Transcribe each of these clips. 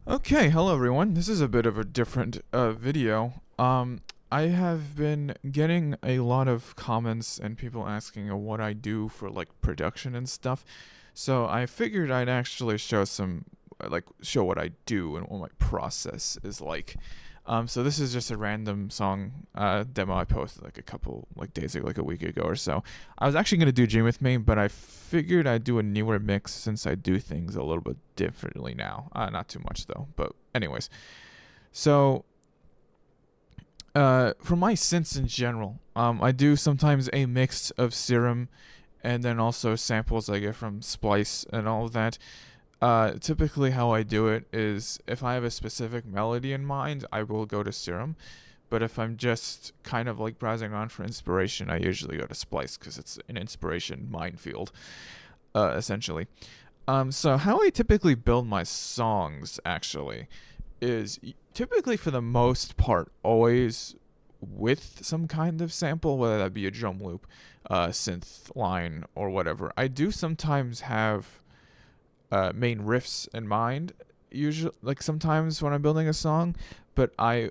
Okay, hello everyone. This is a bit of a different video. I have been getting a lot of comments and people asking what I do for like production and stuff. So I figured I'd actually show what I do and what my process is like. So this is just a random song demo I posted like a couple like days ago, like a week ago or so. I was actually gonna do Dream with Me, but I figured I'd do a newer mix since I do things a little bit differently now. Not too much though, but anyways. So for my synths in general, I do sometimes a mix of Serum and then also samples I get from Splice and all of that. Typically, how I do it is if I have a specific melody in mind, I will go to Serum. But if I'm just kind of like browsing around for inspiration, I usually go to Splice because it's an inspiration minefield, essentially. So how I typically build my songs actually is typically for the most part always with some kind of sample, whether that be a drum loop, synth line, or whatever. I do sometimes have main riffs in mind, usually like sometimes when I'm building a song, but I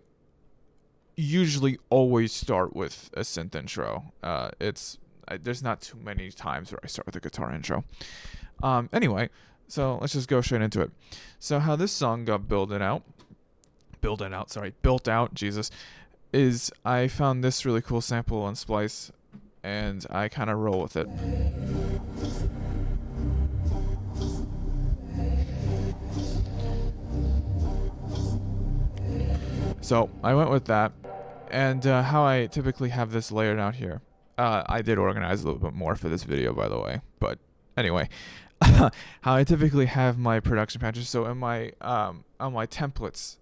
usually always start with a synth intro. There's not too many times where I start with a guitar intro. Anyway, so let's just go straight into it. So how this song got built out, Jesus, is I found this really cool sample on Splice, and I kind of roll with it. So I went with that, and how I typically have this layered out here. I did organize a little bit more for this video, by the way, but anyway, how I typically have my production patches. So in my on my templates,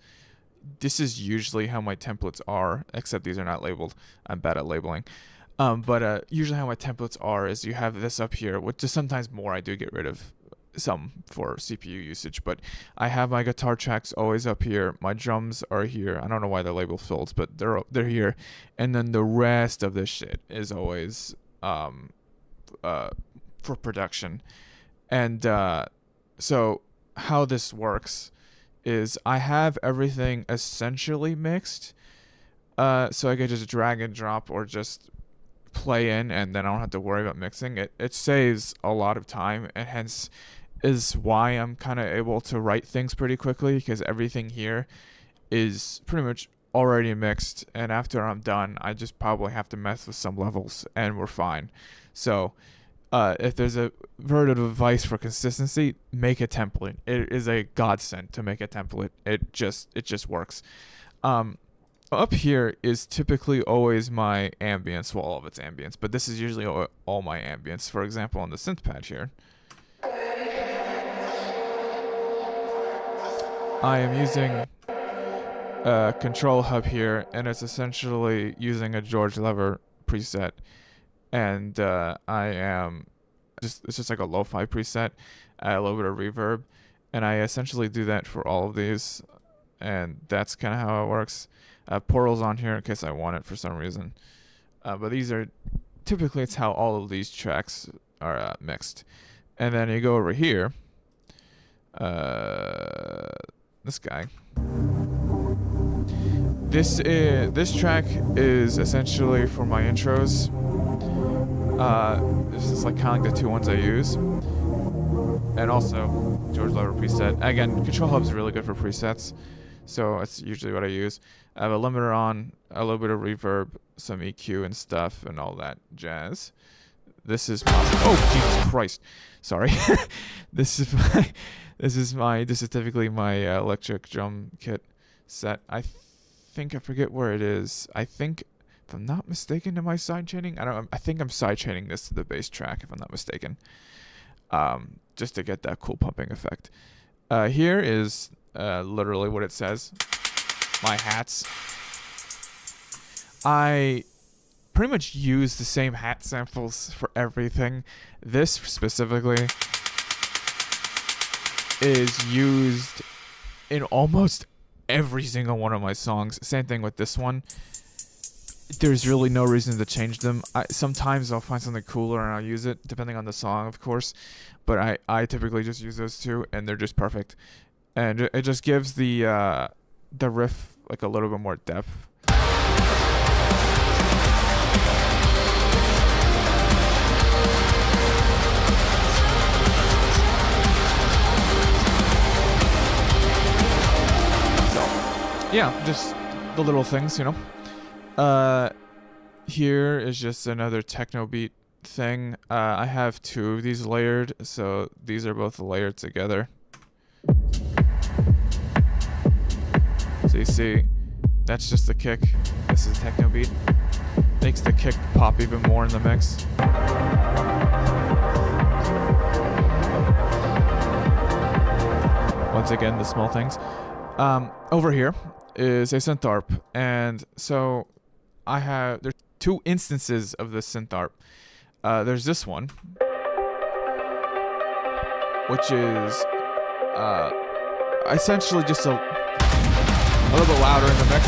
this is usually how my templates are, except these are not labeled. I'm bad at labeling. But usually how my templates are is you have this up here, which is sometimes more. I do get rid of some for CPU usage, but I have my guitar tracks always up here. My drums are here. I don't know why they're labeled fills, but they're here. And then the rest of this shit is always for production. And so how this works is I have everything essentially mixed. So I could just drag and drop or just play in, and then I don't have to worry about mixing. It saves a lot of time, and hence is why I'm kind of able to write things pretty quickly, because everything here is pretty much already mixed, and after I'm done, I just probably have to mess with some levels and we're fine. So if there's a word of advice for consistency, make a template. It is a godsend to make a template. It just works. Up here is typically always my ambience, well, all of its ambience, but this is usually all my ambience. For example, on the synth pad here, I am using a control hub here, and it's essentially using a George Lever preset, and it's just like a lo-fi preset, add a little bit of reverb, and I essentially do that for all of these, and that's kind of how it works. Portal's on here in case I want it for some reason, but these are typically, it's how all of these tracks are mixed. And then you go over here, this guy. This track is essentially for my intros. This is like kind of like the two ones I use, and also George Lever preset. Again, Control Hub's really good for presets, so that's usually what I use. I have a limiter on, a little bit of reverb, some EQ and stuff, and all that jazz. This is Jesus Christ, sorry. This is typically my electric drum kit set. I forget where it is. I think, if I'm not mistaken, am I side chaining? I think I'm side chaining this to the bass track, if I'm not mistaken. Just to get that cool pumping effect. Here is literally what it says. My hats. I pretty much use the same hat samples for everything. This specifically is used in almost every single one of my songs. Same thing with this one. There's really no reason to change them. Sometimes I'll find something cooler and I'll use it, depending on the song, of course. But I typically just use those two, and they're just perfect. and it just gives the riff like a little bit more depth. Yeah, just the little things, you know. Here is just another techno beat thing. I have two of these layered, so these are both layered together. So you see, that's just the kick. This is a techno beat. Makes the kick pop even more in the mix. Once again, the small things. Over here is a synth ARP, and so there's two instances of this synth ARP. There's this one, which is essentially just a little bit louder in the mix.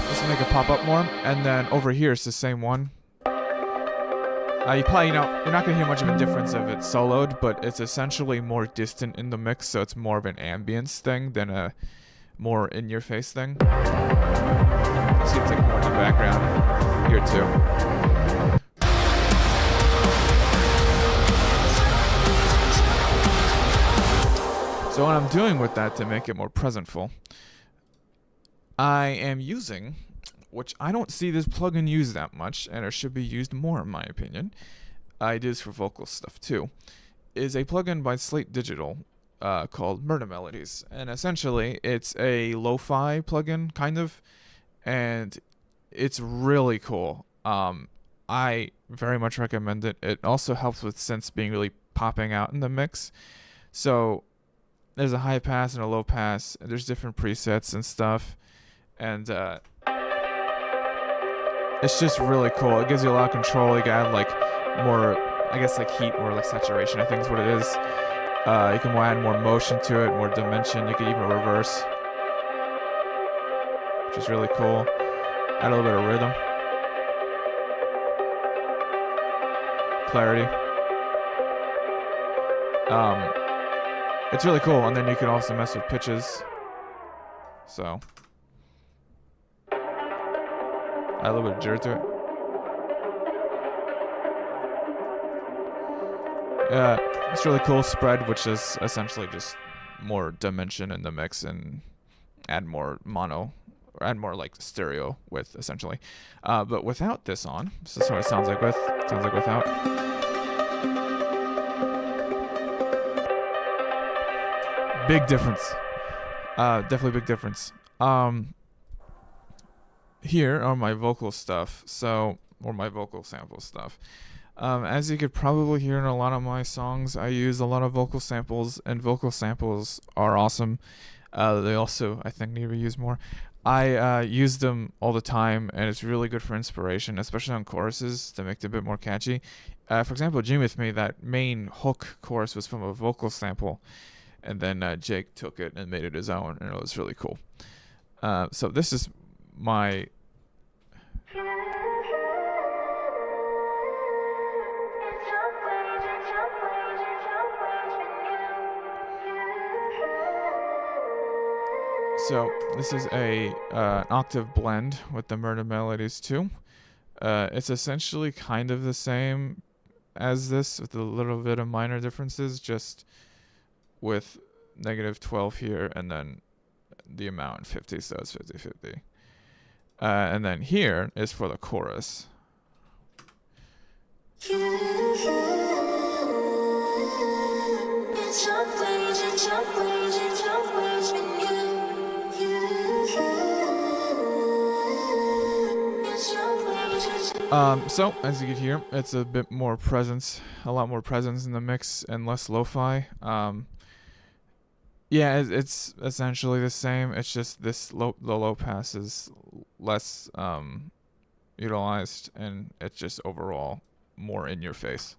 Just to make it pop up more. And then over here it's the same one. You probably, you're not gonna hear much of a difference if it's soloed, but it's essentially more distant in the mix, so it's more of an ambience thing than a more in-your-face thing. Seems like more in the background here too. So what I'm doing with that to make it more presentful, I am using, which I don't see this plugin used that much, and it should be used more in my opinion. I do this for vocal stuff too. Is a plugin by Slate Digital called Murder Melodies, and essentially it's a lo-fi plugin kind of, and it's really cool. I very much recommend it. It also helps with synths being really popping out in the mix. So there's a high pass and a low pass, and there's different presets and stuff, and it's just really cool. It gives you a lot of control. You can add like more, I guess like heat or like saturation, I think is what it is. You can add more motion to it, more dimension. You can even reverse, which is really cool. Add a little bit of rhythm, clarity. It's really cool, and then you can also mess with pitches. So add a little bit of jitter to it. It's really cool. Spread, which is essentially just more dimension in the mix and add more mono, or add more like stereo width essentially. But without this on, this is what it sounds like with. Sounds like without. Big difference. Definitely big difference. Here are my vocal stuff, or my vocal sample stuff. As you could probably hear in a lot of my songs, I use a lot of vocal samples, and vocal samples are awesome. They also, I think, need to be used more. I use them all the time, and it's really good for inspiration, especially on choruses, to make it a bit more catchy. For example, Dream With Me, that main hook chorus was from a vocal sample, and then Jake took it and made it his own, and it was really cool. So this is my... So this is an octave blend with the Murder Melodies too. It's essentially kind of the same as this, with a little bit of minor differences, just with -12 here, and then the amount 50, so it's 50-50. And then here is for the chorus. So as you can hear, it's a bit more presence, a lot more presence in the mix, and less lo-fi. Yeah, it's essentially the same. It's just the low pass is less utilized, and it's just overall more in your face.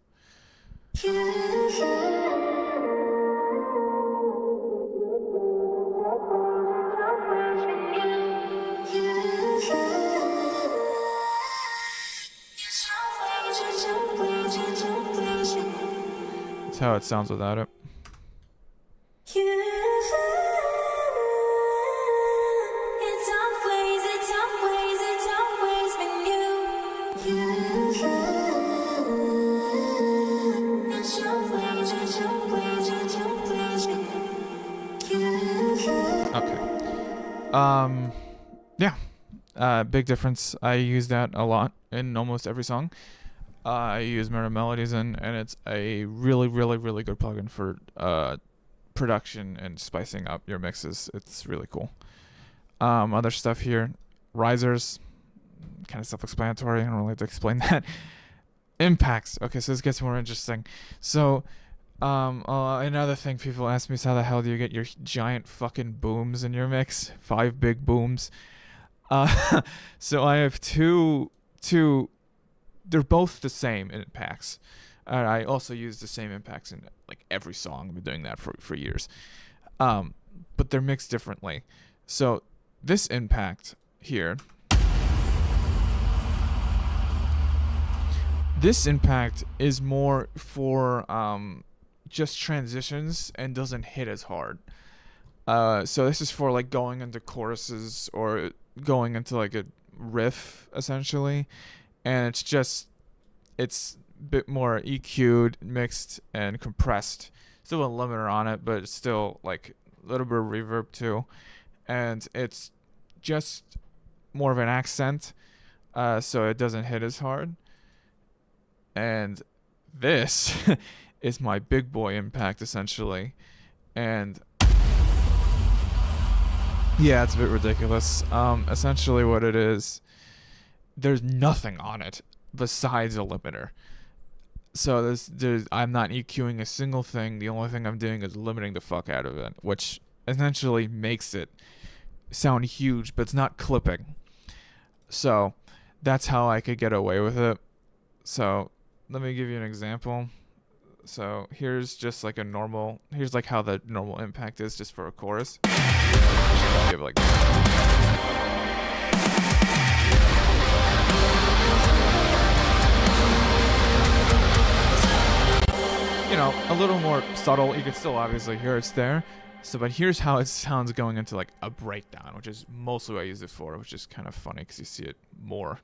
That's how it sounds without it. Okay. Yeah. Big difference. I use that a lot in almost every song. I use Mirror Melodies and it's a really, really, really good plugin for production and spicing up your mixes. It's really cool. Other stuff here, risers, kind of self-explanatory. I don't really have to explain that. Impacts. Okay, so this gets more interesting. So, another thing people ask me is how the hell do you get your giant fucking booms in your mix? 5 big booms. So I have two. They're both the same impacts. I also use the same impacts in like every song. I've been doing that for years. But they're mixed differently. So this impact here. This impact is more for just transitions and doesn't hit as hard. So this is for like going into choruses or going into like a riff essentially, and it's a bit more EQ'd, mixed, and compressed. Still a limiter on it, but it's still like a little bit of reverb too, and it's just more of an accent, so it doesn't hit as hard. And this is my big boy impact essentially, and yeah, it's a bit ridiculous. Essentially what it is, there's nothing on it besides a limiter. So I'm not EQing a single thing. The only thing I'm doing is limiting the fuck out of it, which essentially makes it sound huge, but it's not clipping. So that's how I could get away with it. So let me give you an example. So here's just like here's like how the normal impact is just for a chorus. Give like a little more subtle. You can still obviously hear it's there. So, but here's how it sounds going into like a breakdown, which is mostly what I use it for, which is kind of funny because you see it more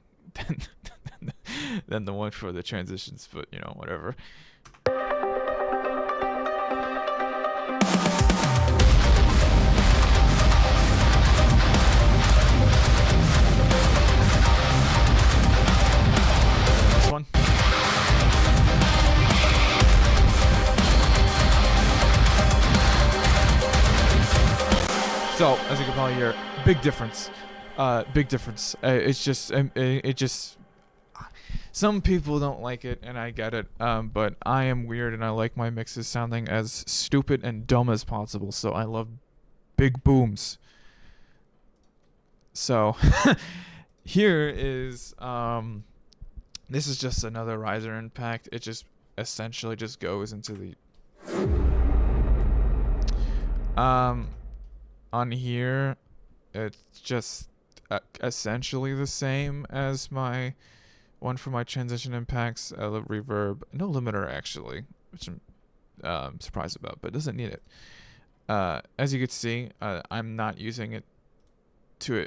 than the one for the transitions, but whatever. This one. So, as you can probably hear, big difference. It's just, some people don't like it, and I get it. But I am weird, and I like my mixes sounding as stupid and dumb as possible. So I love big booms. So here is, this is just another riser impact. It just essentially just goes into the, on here, it's just essentially the same as my one for my transition impacts, reverb, no limiter actually, which I'm surprised about, but it doesn't need it. As you can see, I'm not using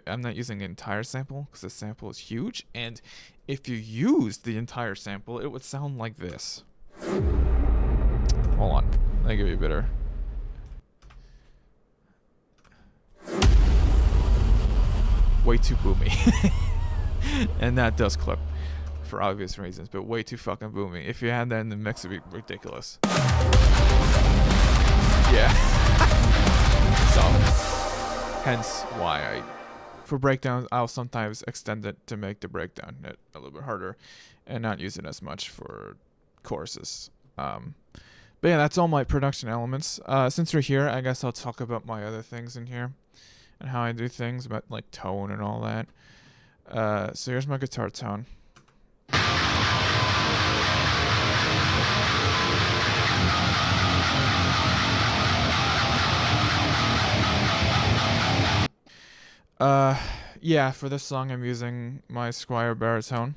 I'm not using the entire sample because the sample is huge, and if you use the entire sample, it would sound like this. Hold on, let me give you a better. Way too boomy. And that does clip for obvious reasons, but way too fucking boomy. If you had that in the mix, it'd be ridiculous. Yeah. So, hence why for breakdowns, I'll sometimes extend it to make the breakdown hit a little bit harder and not use it as much for choruses. But yeah, that's all my production elements. Since we're here, I guess I'll talk about my other things in here and how I do things, about like tone and all that. So here's my guitar tone. Yeah, for this song I'm using my Squier baritone.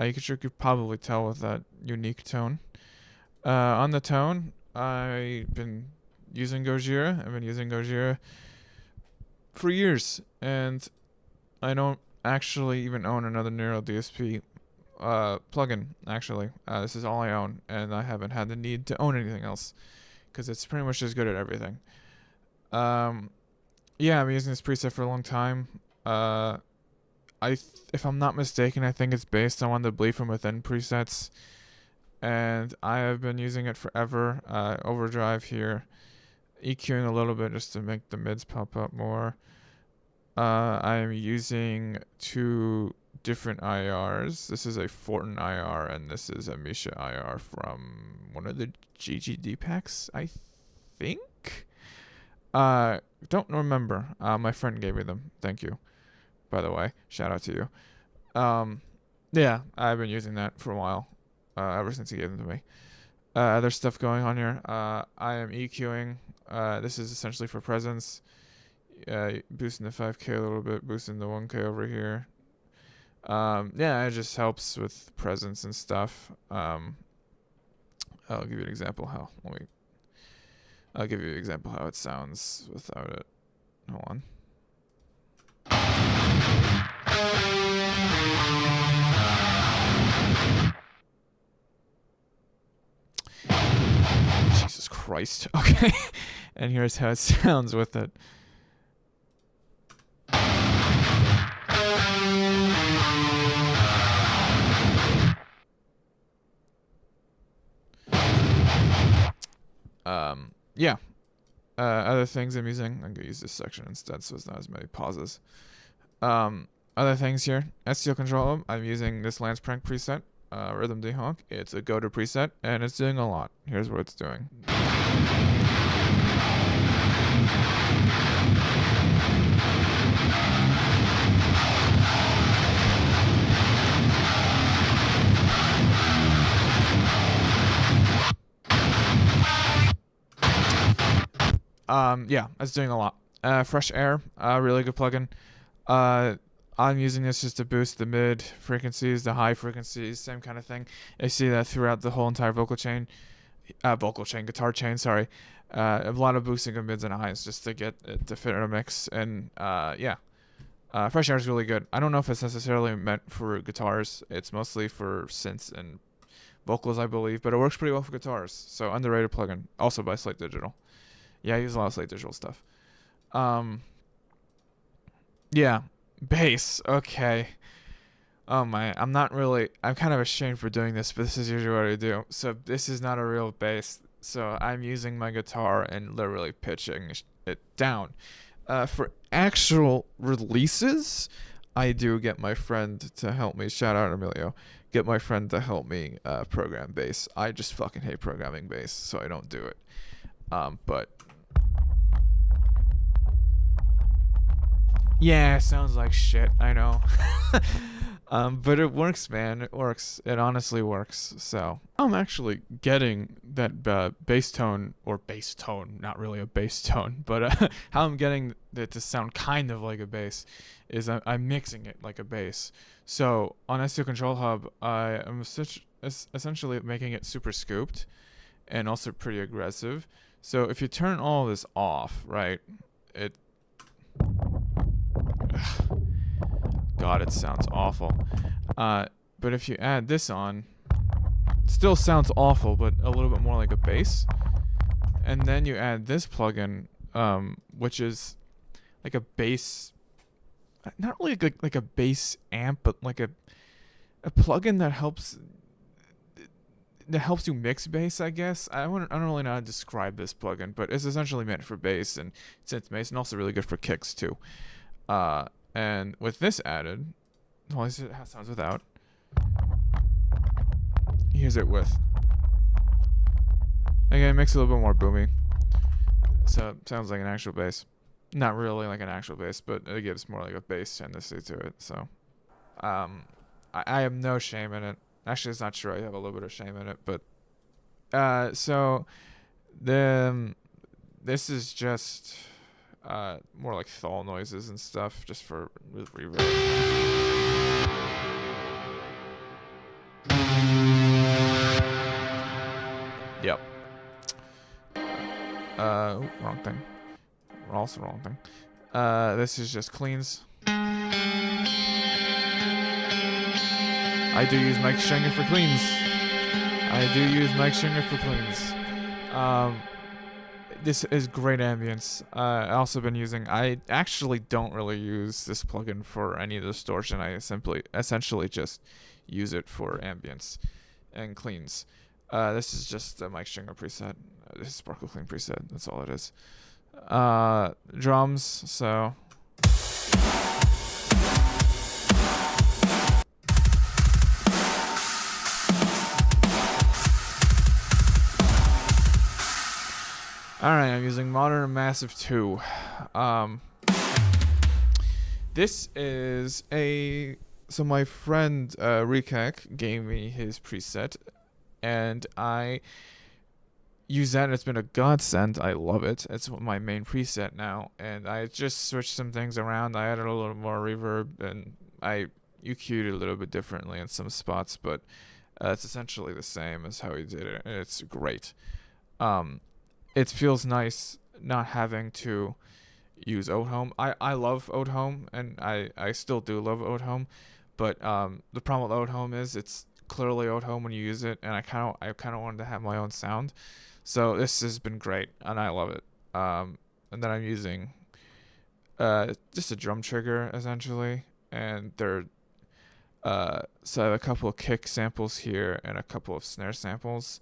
You could probably tell with that unique tone. On the tone, I've been using Gojira. I've been using Gojira for years, and I don't actually even own another Neural DSP plugin. Actually, this is all I own, and I haven't had the need to own anything else because it's pretty much as good at everything. Yeah, I've been using this preset for a long time. If I'm not mistaken, I think it's based on one of the Bleed from Within presets, and I have been using it forever. Overdrive here, EQing a little bit just to make the mids pop up more. I am using 2 different IRs. This is a Fortin IR, and this is a Misha IR from one of the GGD packs, I think. Don't remember. My friend gave me them. Thank you, by the way. Shout out to you. Yeah, I've been using that for a while, ever since he gave them to me. Other stuff going on here. I am EQing. This is essentially for presence. Boosting the 5K a little bit, boosting the 1K over here. Yeah, it just helps with presence and stuff. I'll give you an example I'll give you an example how it sounds without it. Hold on. Jesus Christ. Okay. And here's how it sounds with it. Yeah. Other things I'm using, I'm gonna use this section instead, so it's not as many pauses. Other things here, SEO control hub. I'm using this Lance Prank preset, Rhythm Dehonk. It's a go-to preset, and it's doing a lot. Here's what it's doing. Yeah, it's doing a lot. Fresh Air, really good plugin. I'm using this just to boost the mid frequencies, the high frequencies, same kind of thing. I see that throughout the whole entire guitar chain, sorry. A lot of boosting of mids and highs just to get it to fit in a mix. And yeah, Fresh Air is really good. I don't know if it's necessarily meant for guitars. It's mostly for synths and vocals, I believe, but it works pretty well for guitars. So underrated plugin, also by Slate Digital. Yeah, I use a lot of Slate Digital stuff. Yeah, bass. Okay. Oh my, I'm kind of ashamed for doing this, but this is usually what I do. So this is not a real bass. So I'm using my guitar and literally pitching it down. For actual releases, I do get my friend to help me. Shout out Emilio. Get my friend to help me program bass. I just fucking hate programming bass, so I don't do it. But yeah, it sounds like shit, I know. But it works, man. It works. It honestly works. So I'm actually getting that bass tone, not really a bass tone, but how I'm getting it to sound kind of like a bass is I'm mixing it like a bass. So on SEO Control Hub, I am essentially making it super scooped and also pretty aggressive. So if you turn all this off, right, God, it sounds awful. But if you add this on, it still sounds awful, but a little bit more like a bass. And then you add this plugin, which is like a bass, not really like a bass amp, but like a plugin that helps you mix bass, I guess. I don't really know how to describe this plugin, but it's essentially meant for bass and synth bass, and also really good for kicks too. And with this added, well, this is how it sounds without. Here's it with. Again, it makes it a little bit more boomy, so it sounds like an actual bass. Not really like an actual bass, but it gives more like a bass tendency to it. So, I have no shame in it. Actually, it's not true. I have a little bit of shame in it, but so this is just more like thal noises and stuff, just for reverb. Yep. Wrong thing. Also wrong thing. This is just cleans. I do use Mike Stringer for cleans. This is great ambience. I also been using. I actually don't really use this plugin for any distortion. I essentially just use it for ambience and cleans. This is just a Mike Stringer preset. This is Sparkle Clean preset. That's all it is. Drums. So. Alright, I'm using Modern Massive 2. This is so my friend Rekak gave me his preset, and I use that, and it's been a godsend. I love it. It's my main preset now, and I just switched some things around. I added a little more reverb, and I EQ'd it a little bit differently in some spots, but it's essentially the same as how he did it, and it's great. It feels nice not having to use Ode Home. I love Ode Home, and I still do love Ode Home, but the problem with Ode Home is it's clearly Ode Home when you use it, and I kind of wanted to have my own sound. So this has been great, and I love it. And then I'm using just a drum trigger, essentially, and so I have a couple of kick samples here and a couple of snare samples.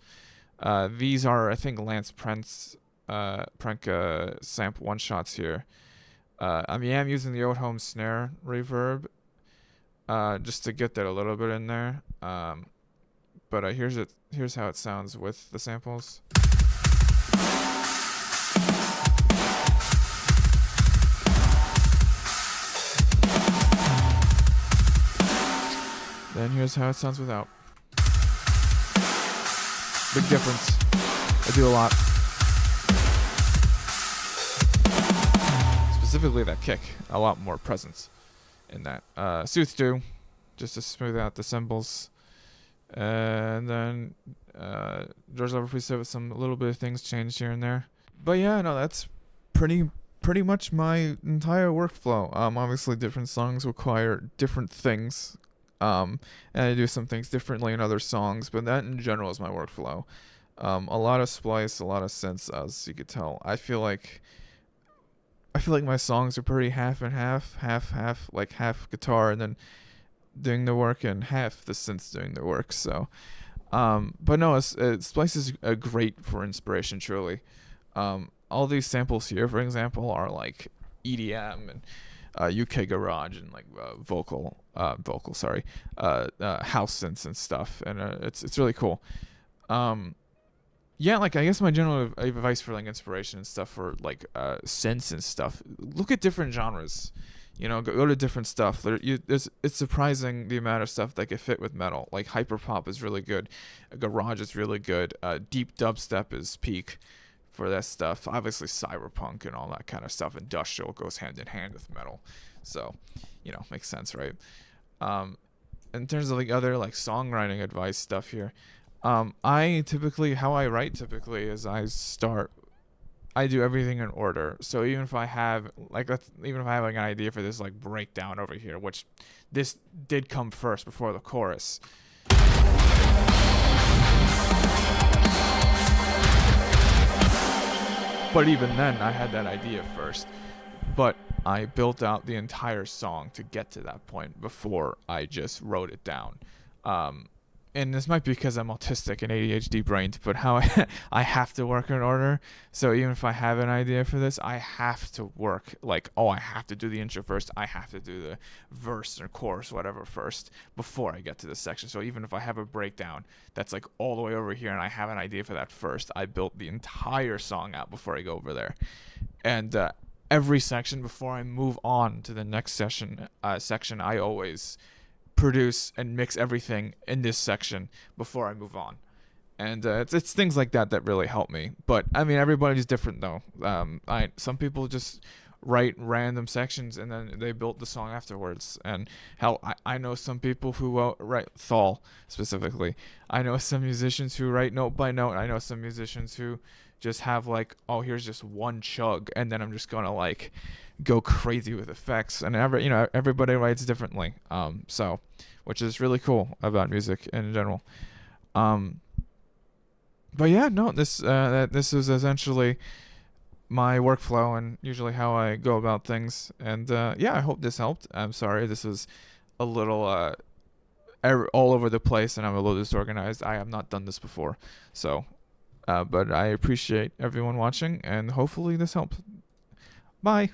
These are, I think, Lance Prenka sample one-shots here. I'm using the Ode Home snare reverb just to get that a little bit in there. But here's how it sounds with the samples. Then here's how it sounds without. Big difference. I do a lot. Specifically that kick. A lot more presence in that. Sooth 2, just to smooth out the cymbals. And then George Lever preset with a little bit of things changed here and there. But yeah, no, that's pretty much my entire workflow. Obviously different songs require different things. And I do some things differently in other songs, but that in general is my workflow. A lot of splice, a lot of synths, as you could tell. I feel like my songs are pretty half and half, like half guitar and then doing the work and half the synths doing the work. So, but no, splice is great for inspiration, truly. All these samples here, for example, are like EDM and UK garage and like house synths and stuff, and it's really cool. Yeah, like I guess my general advice for like inspiration and stuff for like synths and stuff, look at different genres. Go to different stuff. It's surprising the amount of stuff that can fit with metal. Like hyperpop is really good, garage is really good, deep dubstep is peak for that stuff. Obviously cyberpunk and all that kind of stuff, industrial goes hand in hand with metal, so makes sense, right? In terms of like other like songwriting advice stuff here, how I write typically is I do everything in order. So even if I have like an idea for this like breakdown over here, which this did come first before the chorus. But even then, I had that idea first. But I built out the entire song to get to that point before I just wrote it down. And this might be because I'm autistic and ADHD brained, but how I have to work in order. So even if I have an idea for this, I have to work like, I have to do the intro first. I have to do the verse or chorus, whatever first before I get to this section. So even if I have a breakdown that's like all the way over here and I have an idea for that first, I built the entire song out before I go over there. And every section before I move on to the next section, I always produce and mix everything in this section before I move on. And it's things like that really help me. But I mean, everybody's different though. Some people just write random sections and then they build the song afterwards. And hell, I know some people who write Thal specifically. I know some musicians who write note by note. I know some musicians who just have like, oh, here's just one chug, and then I'm just gonna like go crazy with effects. And everybody writes differently. So which is really cool about music in general. Um, but yeah, no, this is essentially my workflow and usually how I go about things. And yeah, I hope this helped. I'm sorry this was a little all over the place and I'm a little disorganized. I have not done this before, so but I appreciate everyone watching and hopefully this helps. Bye.